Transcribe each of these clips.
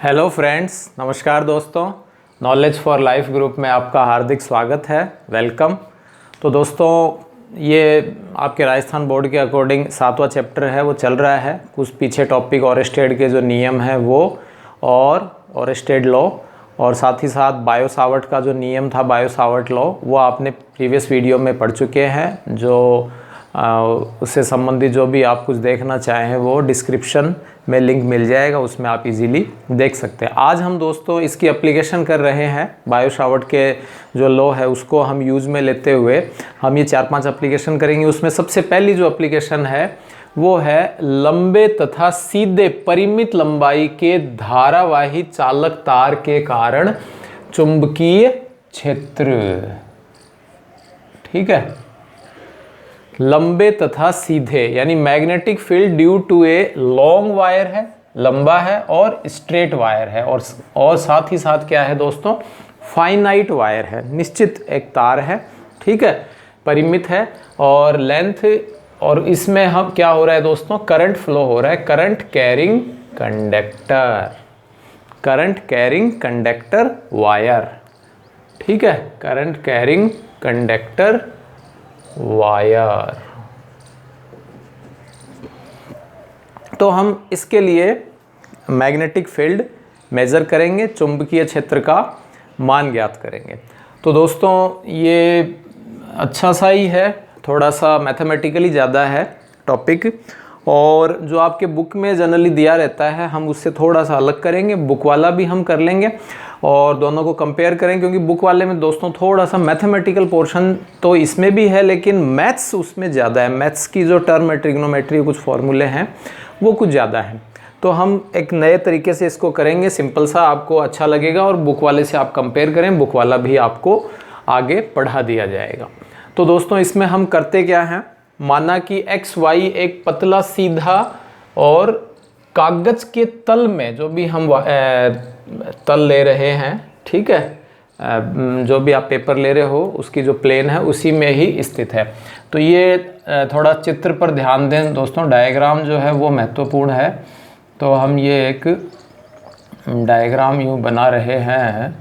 Hello friends, नमस्कार दोस्तों। Knowledge for life group में आपका हार्दिक स्वागत है, वेलकम। तो दोस्तों ये आपके राजस्थान बोर्ड के अकॉर्डिंग 7वां चैप्टर है, वो चल रहा है। कुछ पीछे टॉपिक ओरेस्टेड के जो नियम हैं वो और ओरेस्टेड लॉ, और साथ ही साथ बायो सावर्ट का जो नियम था, बायो सावर्ट लॉ, वो आपने प्रीवियस वीडियो में पढ़ चुके हैं। जो उससे संबंधित जो भी आप कुछ देखना चाहें वो डिस्क्रिप्शन में लिंक मिल जाएगा, उसमें आप इजीली देख सकते हैं। आज हम दोस्तों इसकी एप्लीकेशन कर रहे हैं। बायो सावर्ट के जो लॉ है उसको हम यूज़ में लेते हुए हम ये 4-5 एप्लीकेशन करेंगे। उसमें सबसे पहली जो एप्लीकेशन है वो है लंबे तथा सीधे परिमित लंबाई के धारावाही चालक तार के कारण चुंबकीय क्षेत्र। ठीक है, लंबे तथा सीधे यानी magnetic field due to a long wire है, लंबा है, और स्ट्रेट वायर है, और साथ ही साथ क्या है दोस्तों, फाइनाइट वायर है, निश्चित एक तार है। ठीक है, परिमित है और लेंथ, और इसमें हम क्या हो रहा है दोस्तों, करंट फ्लो हो रहा है, current carrying conductor, current carrying conductor wire. ठीक है, करंट कैरिंग कंडक्टर वायर। तो हम इसके लिए मैग्नेटिक फील्ड मेजर करेंगे, चुंबकीय क्षेत्र का मान ज्ञात करेंगे। तो दोस्तों ये अच्छा सा ही है, थोड़ा सा मैथमेटिकली ज़्यादा है टॉपिक, और जो आपके बुक में जनरली दिया रहता है हम उससे थोड़ा सा अलग करेंगे। बुक वाला भी हम कर लेंगे और दोनों को कंपेयर करें, क्योंकि बुक वाले में दोस्तों थोड़ा सा मैथमेटिकल पोर्शन तो इसमें भी है, लेकिन मैथ्स उसमें ज़्यादा है। मैथ्स की जो टर्म है, ट्रिग्नोमेट्री, कुछ फॉर्मूले हैं वो कुछ ज़्यादा हैं। तो हम एक नए तरीके से इसको करेंगे, सिंपल सा, आपको अच्छा लगेगा, और बुक वाले से आप कंपेयर करें, बुक वाला भी आपको आगे पढ़ा दिया जाएगा। तो दोस्तों इसमें हम करते क्या हैं, माना कि एक्स वाई एक पतला सीधा और कागज के तल में जो भी हम तल ले रहे हैं, ठीक है, जो भी आप पेपर ले रहे हो उसकी जो प्लेन है उसी में ही स्थित है। तो ये थोड़ा चित्र पर ध्यान दें दोस्तों, डायग्राम जो है वो महत्वपूर्ण है। तो हम ये एक डायग्राम यूँ बना रहे हैं।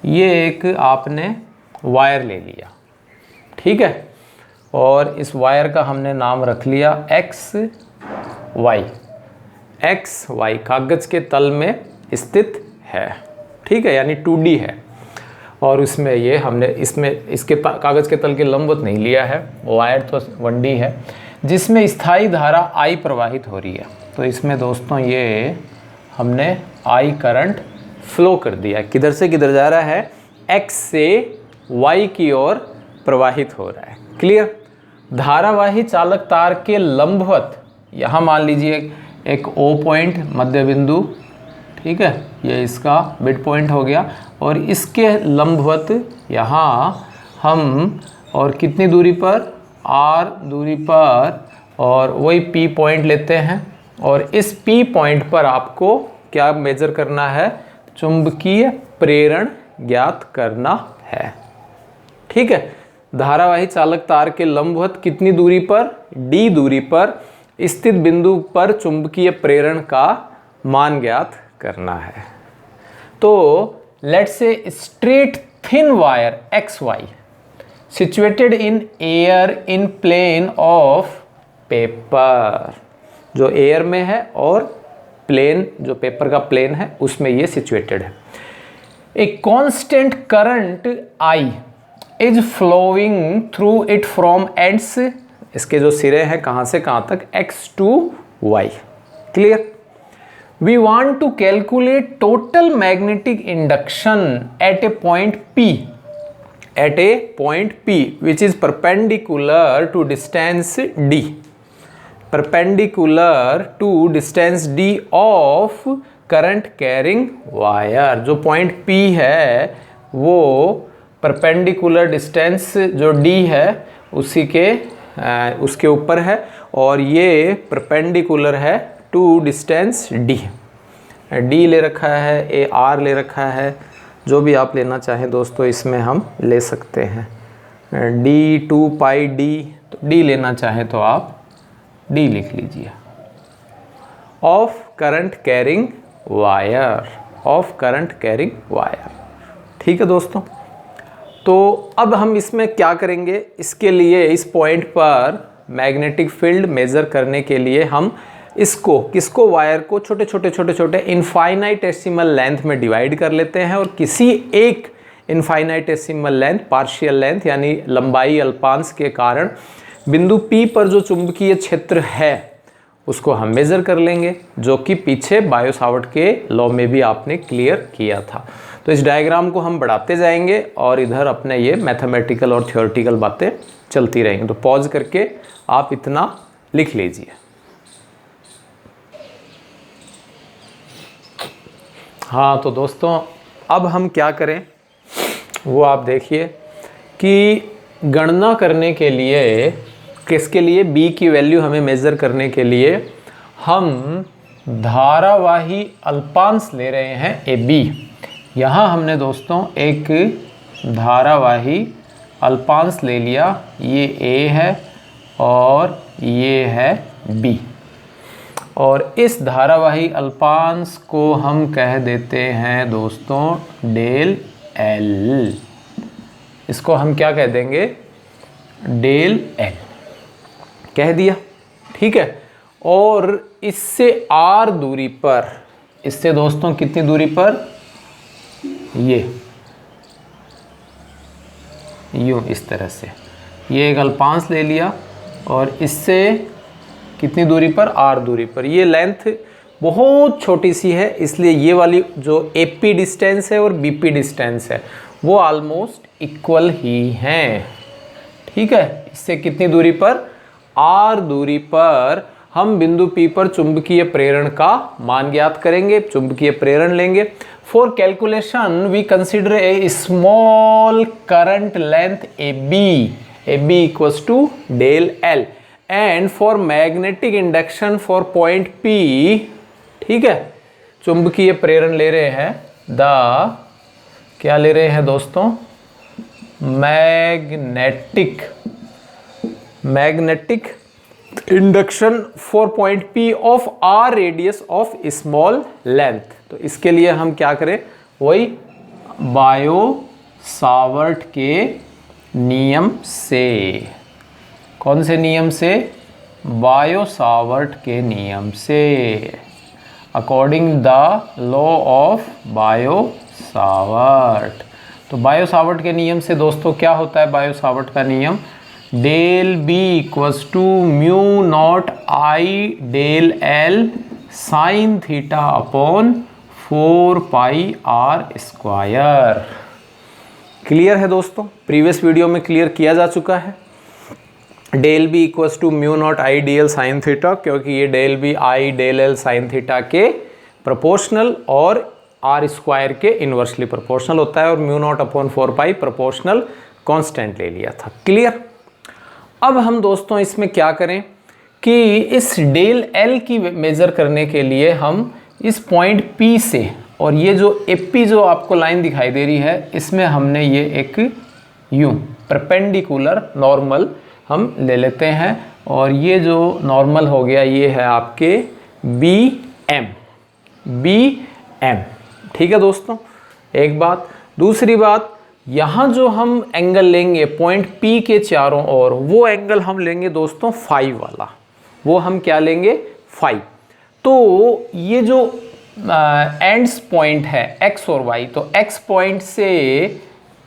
ये एक आपने वायर ले लिया, ठीक है, और इस वायर का हमने नाम रख लिया एक्स वाई। एक्स वाई कागज के तल में स्थित है, ठीक है, यानी 2D है, और इसमें ये हमने इसके कागज के तल के लंबवत नहीं लिया है, वायर तो 1D है, जिसमें स्थायी धारा I प्रवाहित हो रही है। तो इसमें दोस्तों ये हमने I करंट फ्लो कर दिया। किधर से किधर जा रहा है, X से Y की ओर प्रवाहित हो रहा है। क्लियर। धारावाही चालक तार के लंबवत, यहाँ मान लीजिए एक O पॉइंट मध्य बिंदु, ठीक है, ये इसका मिड पॉइंट हो गया, और इसके लंबवत यहाँ हम, और कितनी दूरी पर, R दूरी पर, और वही P पॉइंट लेते हैं, और इस P पॉइंट पर आपको क्या मेजर करना है, चुंबकीय प्रेरण ज्ञात करना है। ठीक है, धारावाही चालक तार के लंबवत कितनी दूरी पर, D दूरी पर स्थित बिंदु पर चुंबकीय प्रेरण का मान ज्ञात करना है। तो let's say straight thin wire XY situated in air in plane of paper, जो एयर में है और प्लेन, जो पेपर का प्लेन है उसमें ये सिचुएटेड है। A constant current I is flowing through it from ends, इसके जो सिरे हैं कहाँ से कहाँ तक, X to Y। Clear. We want to calculate total magnetic induction at a point P, at a point P which is perpendicular to distance D, perpendicular to distance D of current carrying wire। जो point P है वो perpendicular distance जो D है उसी के उसके ऊपर है, और ये perpendicular है to distance D। D ले रखा है, A R ले रखा है, जो भी आप लेना चाहें दोस्तों इसमें हम ले सकते हैं। D 2 पाई D, तो D लेना चाहें तो आप D लिख लीजिए। Of current carrying wire, of current carrying wire. ठीक है दोस्तों, तो अब हम इसमें क्या करेंगे, इसके लिए इस पॉइंट पर मैग्नेटिक फील्ड मेजर करने के लिए हम इसको किसको वायर को छोटे छोटे छोटे छोटे इनफाइनाइटेसिमल लेंथ में डिवाइड कर लेते हैं और किसी एक इनफाइनाइटेसिमल लेंथ पार्शियल लेंथ यानी लंबाई अल्पांश के कारण बिंदु P पर जो चुंबकीय क्षेत्र है उसको हम मेजर कर लेंगे, जो कि पीछे बायो सावर्ट के लॉ में भी आपने क्लियर किया था। तो इस डायग्राम को हम बढ़ाते जाएंगे और इधर अपने ये मैथमेटिकल और थ्योरेटिकल बातें चलती रहेंगी। तो पॉज करके आप इतना लिख लीजिए। हाँ तो दोस्तों, अब हम क्या करें वो आप देखिए कि गणना करने के लिए किसके लिए B की वैल्यू हमें मेज़र करने के लिए हम धारावाही अल्पांश ले रहे हैं AB। यहाँ हमने दोस्तों एक धारावाही अल्पांश ले लिया, ये A है और ये है B, और इस धारावाही अल्पांश को हम कह देते हैं दोस्तों डेल L। इसको हम क्या कह देंगे, डेल L कह दिया। ठीक है, और इससे R दूरी पर, इससे दोस्तों कितनी दूरी पर, ये यूं इस तरह से ये एक अल्पांश ले लिया और इससे कितनी दूरी पर, R दूरी पर। ये लेंथ बहुत छोटी सी है, इसलिए ये वाली जो AP डिस्टेंस है और BP डिस्टेंस है वो ऑलमोस्ट इक्वल ही हैं। ठीक है, इससे कितनी दूरी पर, R दूरी पर हम बिंदु P पर चुंबकीय प्रेरण का मान ज्ञात करेंगे, चुंबकीय प्रेरण लेंगे। For calculation we consider a small current length AB equals to del L and for magnetic induction for point P, ठीक है, चुंबकीय प्रेरण ले रहे हैं क्या ले रहे हैं दोस्तों, magnetic induction for point P of R radius of small length. तो इसके लिए हम क्या करें, वही बायो सावर्ट के नियम से, कौन से नियम से, बायो सावर्ट के नियम से, according the law of Biot Savart. तो बायो सावर्ट के नियम से दोस्तों क्या होता है, बायो सावर्ट का नियम, del B equals to mu naught I del L sine theta upon 4 pi R square. Clear है दोस्तों, प्रीवियस वीडियो में क्लियर किया जा चुका है। Del B equals to mu naught I DL sine theta, क्योंकि ये del B I del L sine theta के प्रोपोर्शनल और R स्क्वायर के इन्वर्सली प्रोपोर्शनल होता है, और mu naught upon 4 pi proportional constant ले लिया था। क्लियर। अब हम दोस्तों इसमें क्या करें कि इस डेल L की मेज़र करने के लिए हम इस पॉइंट P से, और ये जो AP जो आपको लाइन दिखाई दे रही है, इसमें हमने ये एक यूं परपेंडिकुलर नॉर्मल हम ले लेते हैं, और ये जो नॉर्मल हो गया ये है आपके BM। ठीक है दोस्तों, एक बात। दूसरी बात, यहाँ जो हम एंगल लेंगे पॉइंट P के चारों ओर, वो एंगल हम लेंगे दोस्तों फाई वाला, वो हम क्या लेंगे, फाई। तो ये जो एंड्स पॉइंट है X और Y, तो X पॉइंट से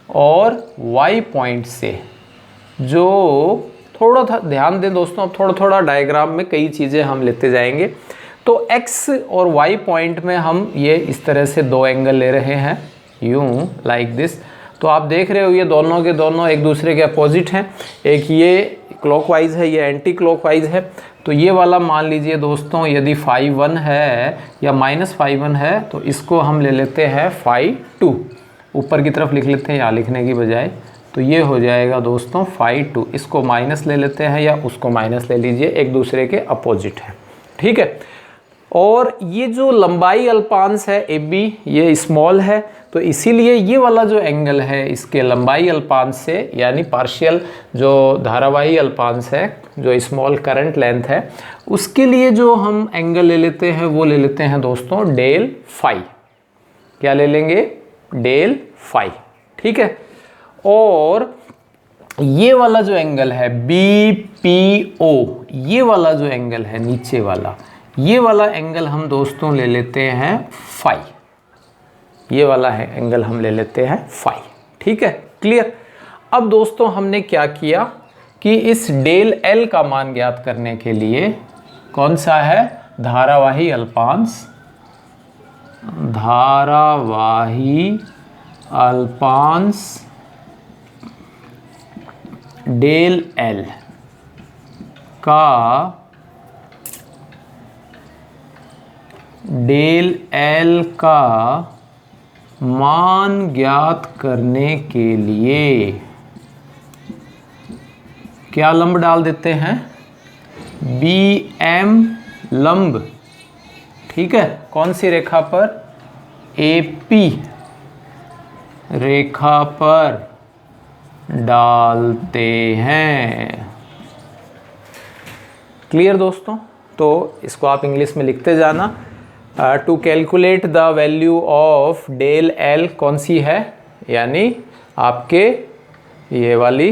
और Y पॉइंट से, जो थोड़ा था ध्यान दें दोस्तों, अब थोड़ा थोड़ा डायग्राम में कई चीज़ें हम लेते जाएंगे। तो X और Y पॉइंट में हम ये इस तरह से दो एंगल ले रहे हैं, यूं लाइक दिस। तो आप देख रहे हो ये दोनों के दोनों एक दूसरे के अपोजिट हैं, एक ये क्लॉकवाइज है, ये एंटी क्लॉकवाइज है। तो ये वाला मान लीजिए दोस्तों, यदि फाई 1 है या माइनस फाई 1 है, तो इसको हम ले लेते हैं फाई 2, ऊपर की तरफ लिख लेते हैं यहाँ लिखने की बजाय। तो ये हो जाएगा दोस्तों फाई 2, इसको माइनस ले लेते हैं या उसको माइनस ले लीजिए, एक दूसरे के अपोजिट है। ठीक है, और ये जो लंबाई अल्पांश है ए बी ये स्मॉल है, तो इसीलिए ये वाला जो एंगल है इसके लंबाई अल्पांश से यानी पार्शियल जो धारावाही अल्पांश है जो स्मॉल करंट लेंथ है उसके लिए जो हम एंगल ले लेते हैं वो ले लेते हैं दोस्तों डेल फाई। क्या ले लेंगे? Del phi. ठीक है। और ये वाला जो एंगल है बी पी ओ, ये वाला जो एंगल है नीचे वाला, ये वाला एंगल हम दोस्तों ले लेते हैं फाई। ये वाला है एंगल हम ले लेते हैं फाई। ठीक है, क्लियर। अब दोस्तों हमने क्या किया कि इस डेल एल का मान ज्ञात करने के लिए कौन सा है? धारावाही अल्पांश, धारावाही अल्पांश डेल एल का मान ज्ञात करने के लिए क्या लंब डाल देते हैं? बी एम लंब। ठीक है, कौन सी रेखा पर? एपी रेखा पर डालते हैं। क्लियर दोस्तों? तो इसको आप इंग्लिश में लिखते जाना। To calculate the value of del L कौन सी है? यानी आपके ये वाली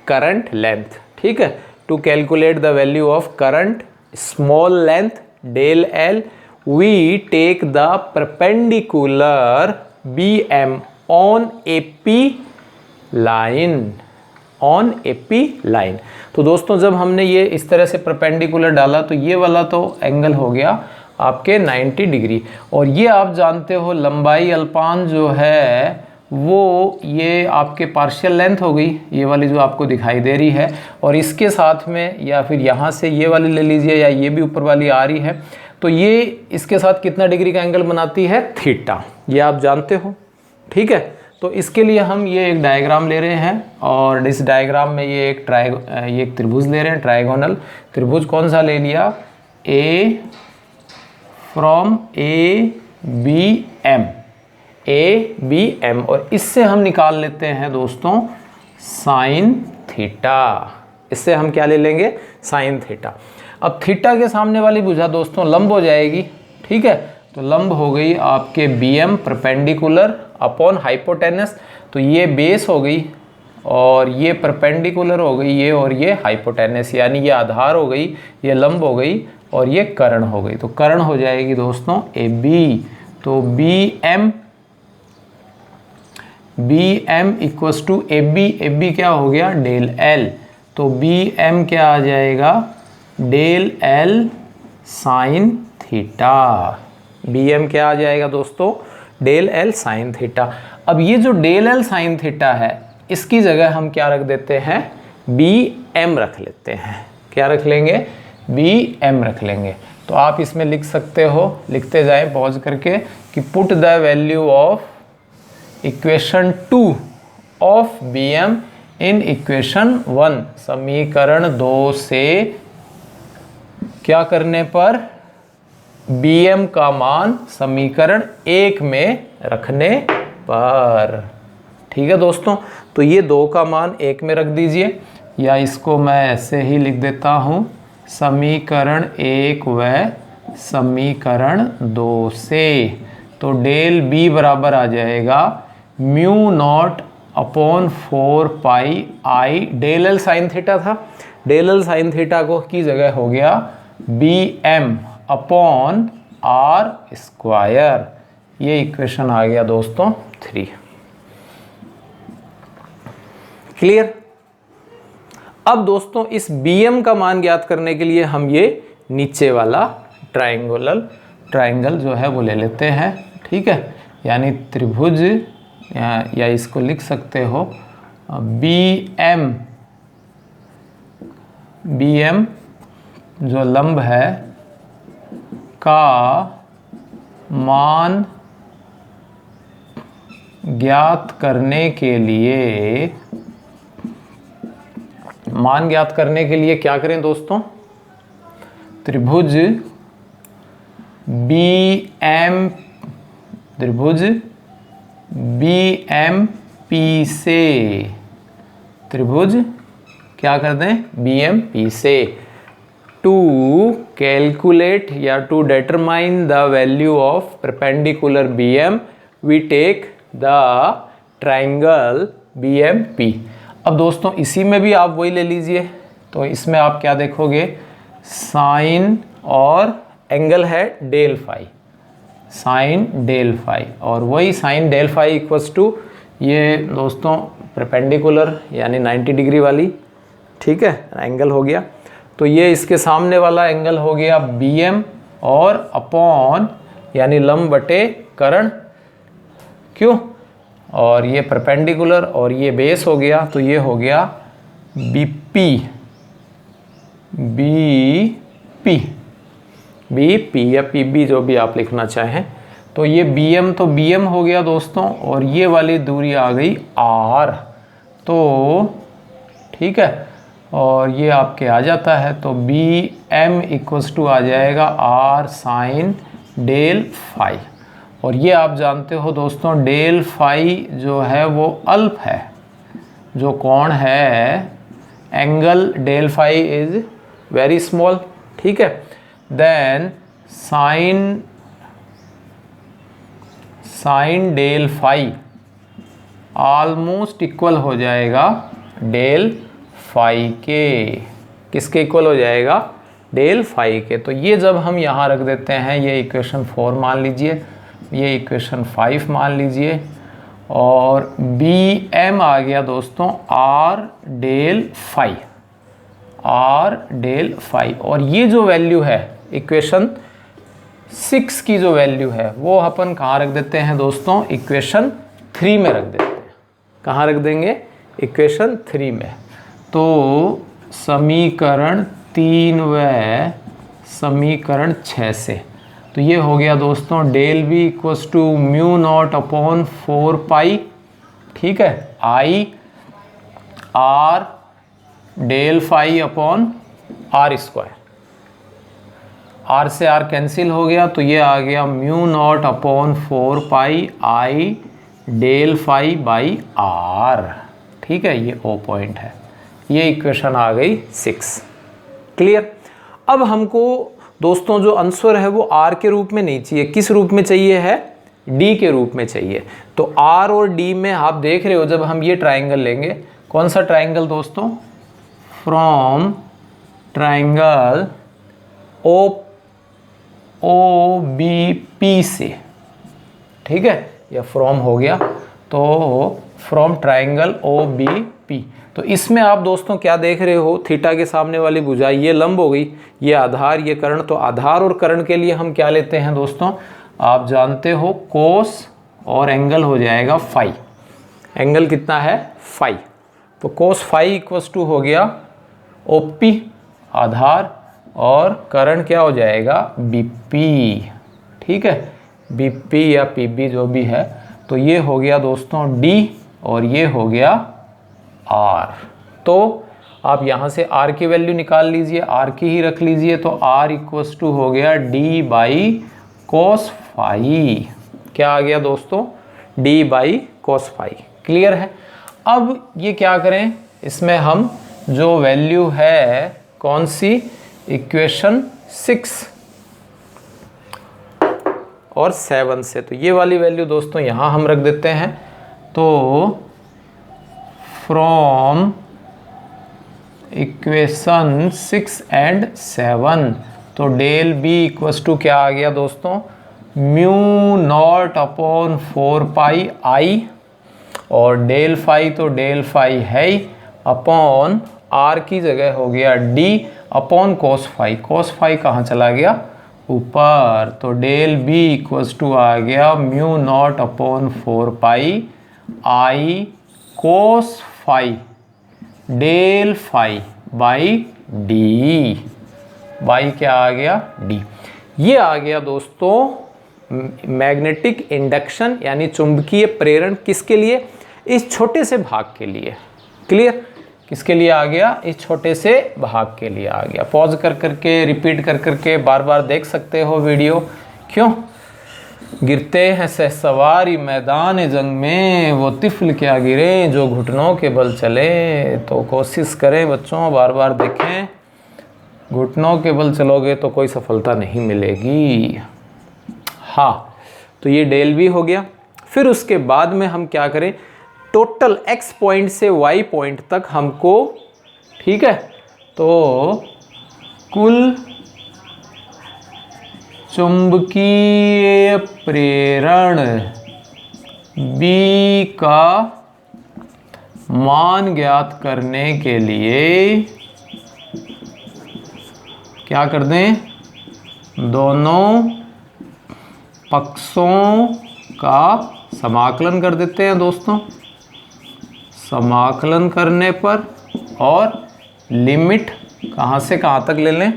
करंट लेंथ। ठीक है, to calculate the value of current small length del L we take the perpendicular B M on AP line, on AP line. तो दोस्तों जब हमने ये इस तरह से परपेंडिकुलर डाला तो ये वाला तो एंगल हो गया आपके 90 डिग्री। और ये आप जानते हो लंबाई अल्पांश जो है वो ये आपके पार्शियल लेंथ हो गई, ये वाली जो आपको दिखाई दे रही है। और इसके साथ में या फिर यहाँ से ये वाली ले लीजिए या ये भी ऊपर वाली आ रही है, तो ये इसके साथ कितना डिग्री का एंगल बनाती है? थीटा। ये आप जानते हो। ठीक है, तो इसके लिए हम ये एक डायग्राम ले रहे हैं और इस डायग्राम में ये एक त्रिभुज ले रहे हैं, ट्रायगोनल त्रिभुज। कौन सा ले लिया? A from A B M, A B M. और इससे हम निकाल लेते हैं दोस्तों साइन थीटा। इससे हम क्या ले लेंगे? Sign theta. अब थीटा के सामने वाली भुजा दोस्तों लंब हो जाएगी। ठीक है, तो लंब हो गई आपके B M perpendicular upon hypotenuse. तो ये बेस हो गई और ये परपेंडिकुलर हो गई ये, और ये हाइपोटेनस यानी ये आधार हो गई, ये लंब हो गई और ये कर्ण हो गई। तो कर्ण हो जाएगी दोस्तों ए बी। तो B M equals to A B क्या हो गया? Del L. तो बी एम क्या आ जाएगा? Del L sine theta. B M क्या आ जाएगा दोस्तों? Del L sine theta. अब ये जो डेल एल साइन थीटा है इसकी जगह हम क्या रख देते हैं? बी एम रख लेते हैं। क्या रख लेंगे? बी एम रख लेंगे। तो आप इसमें लिख सकते हो, लिखते जाएं पॉज करके, कि put the value of equation 2 of B M in equation 1। समीकरण 2 से क्या करने पर? बी एम का मान समीकरण 1 में रखने पर। ठीक है दोस्तों, तो ये 2 का मान 1 में रख दीजिए, या इसको मैं ऐसे ही लिख देता हूँ, समीकरण 1 व समीकरण 2 से। तो डेल बी बराबर आ जाएगा mu naught upon 4 pi I. Del L sine theta था, डेल एल साइन थीटा को की जगह हो गया B M upon R square. ये इक्वेशन आ गया दोस्तों 3। क्लियर? अब दोस्तों इस BM का मान ज्ञात करने के लिए हम ये नीचे वाला ट्रायंगल जो है वो ले लेते हैं। ठीक है, यानी त्रिभुज, या इसको लिख सकते हो BM जो लंब है का मान ज्ञात करने के लिए क्या करें दोस्तों? त्रिभुज बी एम त्रिभुज बी एम पी से, त्रिभुज क्या कर दें, बी एम पी से। टू कैलकुलेट या to determine the value of perpendicular B M we take the triangle B M P. अब दोस्तों इसी में भी आप वही ले लीजिए, तो इसमें आप क्या देखोगे, साइन और एंगल है del phi, sine del phi, और वही sine del phi equals to ये दोस्तों परपेंडिकुलर यानी 90 डिग्री वाली, ठीक है, एंगल हो गया। तो ये इसके सामने वाला एंगल हो गया बी एम और अपॉन यानी लंब बटे कर्ण, क्यों, और ये परपेंडिकुलर और ये बेस हो गया, तो ये हो गया B P, B P, B P या पी बी जो भी आप लिखना चाहें। तो ये बी एम तो बी एम हो गया दोस्तों, और ये वाली दूरी आ गई आर, तो ठीक है, और ये आपके आ जाता है, तो बी एम इक्वल्स टू आ जाएगा आर साइन डेल फाई। और ये आप जानते हो दोस्तों डेल फाई जो है वो अल्फ है, जो कोण है angle del phi is very small, ठीक है। Then sine del phi almost equal हो जाएगा डेल फाई के, किसके इक्वल हो जाएगा, डेल फाई के। तो ये जब हम यहाँ रख देते हैं, ये इक्वेशन 4 मान लीजिए, ये इक्वेशन 5 मान लीजिए, और बी एम आ गया दोस्तों R del phi, R del phi, और ये जो वैल्यू है इक्वेशन 6 की जो वैल्यू है वो अपन कहाँ रख देते हैं दोस्तों, इक्वेशन 3 में रख देते हैं। कहाँ रख देंगे, इक्वेशन 3 में। तो समीकरण 3 व समीकरण 6 से, तो ये हो गया दोस्तों del B equals to mu naught upon 4 pi, ठीक है, I R del phi upon R square, R से आर कैंसिल हो गया, तो ये आ गया mu naught upon 4 pi I del phi by R, ठीक है, ये ओ पॉइंट है। ये इक्वेशन आ गई 6, क्लियर। अब हमको दोस्तों जो आंसर है वो आर के रूप में नहीं चाहिए, किस रूप में चाहिए है, डी के रूप में चाहिए। तो आर और डी में आप देख रहे हो जब हम ये ट्राइंगल लेंगे, कौन सा ट्राइंगल दोस्तों, from triangle O B P से, ठीक है, या फ्रॉम हो गया, तो from triangle O B P. तो इसमें आप दोस्तों क्या देख रहे हो, थीटा के सामने वाली भुजाई ये लंब हो गई, ये आधार ये कर्ण, तो आधार और कर्ण के लिए हम क्या लेते हैं दोस्तों, आप जानते हो कोस, और एंगल हो जाएगा फाई, एंगल कितना है फाई, तो कोस फाई इक्वल्स टू हो गया ओपी आधार, और कर्ण क्या हो जाएगा बीपी, ठीक है, बीपी या पीबी जो भी है। तो ये हो गया दोस्तों डी, और ये हो गया आर। तो आप यहाँ से आर की वैल्यू निकाल लीजिए, आर की ही रख लीजिए, तो आर इक्वल्स टू हो गया डी बाई कोस फाई, क्या आ गया दोस्तों, D by cos phi, clear है। अब ये क्या करें, इसमें हम जो वैल्यू है कौन सी, इक्वेशन 6 और 7 से, तो ये वाली वैल्यू दोस्तों यहाँ हम रख देते हैं। तो फ्रॉम इक्वेशन 6 एंड 7, तो डेल बी इक्वल्स टू क्या आ गया दोस्तों, mu naught upon 4 pi I, और डेल फाई तो डेल फाई है ही, अपॉन आर की जगह हो गया D upon cos phi, cos phi कहाँ चला गया ऊपर, तो डेल बी इक्वल्स टू आ गया mu naught upon 4 pi I cos phi del phi by D, by क्या आ गया डी। ये आ गया दोस्तों मैग्नेटिक इंडक्शन यानी चुंबकीय प्रेरण, किसके लिए, इस छोटे से भाग के लिए, क्लियर, किसके लिए आ गया, इस छोटे से भाग के लिए आ गया। पॉज कर करके रिपीट कर करके बार बार देख सकते हो वीडियो क्यों? गिरते हैं सहसवारी मैदान जंग में, वो तिफल क्या गिरे जो घुटनों के बल चले। तो कोशिश करें बच्चों, बार बार देखें, घुटनों के बल चलोगे तो कोई सफलता नहीं मिलेगी। हाँ, तो ये डेल वी हो गया। फिर उसके बाद में हम क्या करें, टोटल x पॉइंट से y पॉइंट तक हमको, ठीक है, तो कुल चुंबकीय प्रेरण B का मान ज्ञात करने के लिए क्या कर दें, दोनों पक्षों का समाकलन कर देते हैं दोस्तों। समाकलन करने पर और लिमिट कहाँ से कहाँ तक ले लें,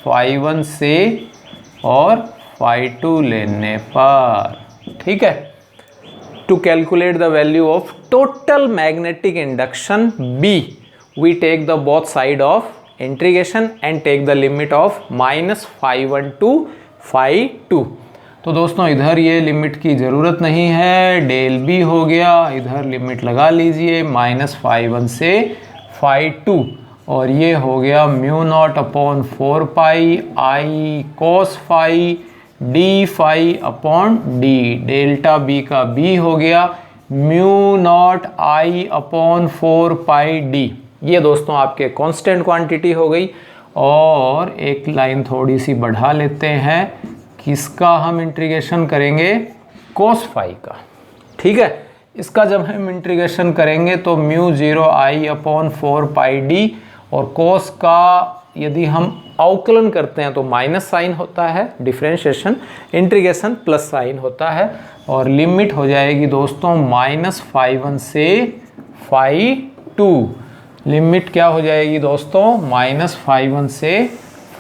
-φ1 से और φ2 लेने पर, ठीक है। To calculate the value of total magnetic induction B, we take the both side of integration and take the limit of -φ1 to φ2। तो दोस्तों इधर ये लिमिट की ज़रूरत नहीं है, डेल बी हो गया, इधर लिमिट लगा लीजिए -φ1 से φ2, और ये हो गया μ0/4π I cos φ d/d, delta B का बी हो गया μ0I/4πd। ये दोस्तों आपके कांस्टेंट क्वांटिटी हो गई। और एक लाइन थोड़ी सी बढ़ा लेते हैं, किसका हम इंटीग्रेशन करेंगे, cos φ का, ठीक है। इसका जब हम इंटीग्रेशन करेंगे तो μ0I/4πd, और cos का यदि हम अवकलन करते हैं तो माइनस साइन होता है, डिफरेंशिएशन, इंटीग्रेशन प्लस साइन होता है, और लिमिट हो जाएगी दोस्तों -φ1 से φ2। लिमिट क्या हो जाएगी दोस्तों, -φ1 से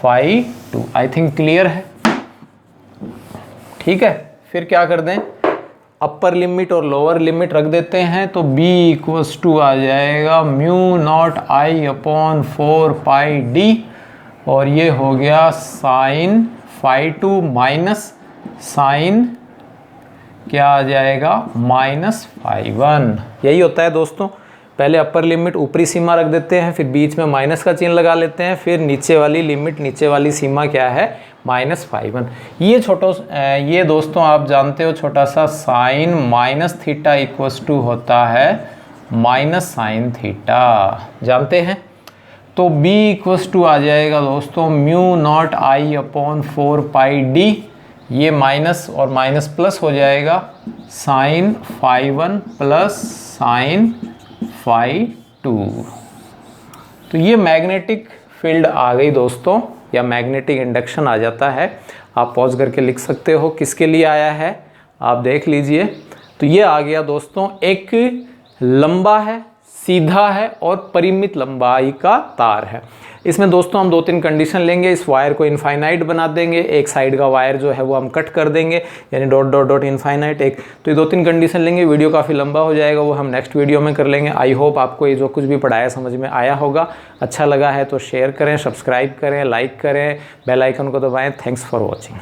φ2। आई थिंक क्लियर है, ठीक है। फिर क्या कर दें, अपर लिमिट और लोअर लिमिट रख देते हैं, तो b = आ जाएगा μ0I/4πd, और ये हो गया sin φ2 माइनस साइन क्या आ जाएगा, -φ1। यही होता है दोस्तों, पहले अपर लिमिट ऊपरी सीमा रख देते हैं, फिर बीच में माइनस का चिन्ह लगा लेते हैं, फिर नीचे वाली लिमिट, नीचे वाली सीमा क्या है, -φ1। ये दोस्तों आप जानते हो, छोटा सा साइन -θ = होता है -sin θ, जानते हैं। तो b = आ जाएगा दोस्तों μ0I/4πd, ये माइनस और माइनस प्लस हो जाएगा sin φ1 प्लस sin φ2। तो ये मैग्नेटिक फील्ड आ गई दोस्तों, या मैग्नेटिक इंडक्शन आ जाता है। आप पॉज करके लिख सकते हो किसके लिए आया है, आप देख लीजिए। तो ये आ गया दोस्तों, एक लंबा है, सीधा है और परिमित लंबाई का तार है। इसमें दोस्तों हम 2-3 कंडीशन लेंगे, इस वायर को इनफाइनाइट बना देंगे, एक साइड का वायर जो है वो हम कट कर देंगे, यानी डॉट डॉट डॉट इनफाइनाइट एक। तो ये 2-3 कंडीशन लेंगे, वीडियो काफ़ी लंबा हो जाएगा, वो हम नेक्स्ट वीडियो में कर लेंगे। आई होप आपको ये जो कुछ भी पढ़ाया समझ में आया होगा। अच्छा लगा है तो शेयर करें, सब्सक्राइब करें, लाइक करें, बेल आइकन को दबाएं। Thanks for watching.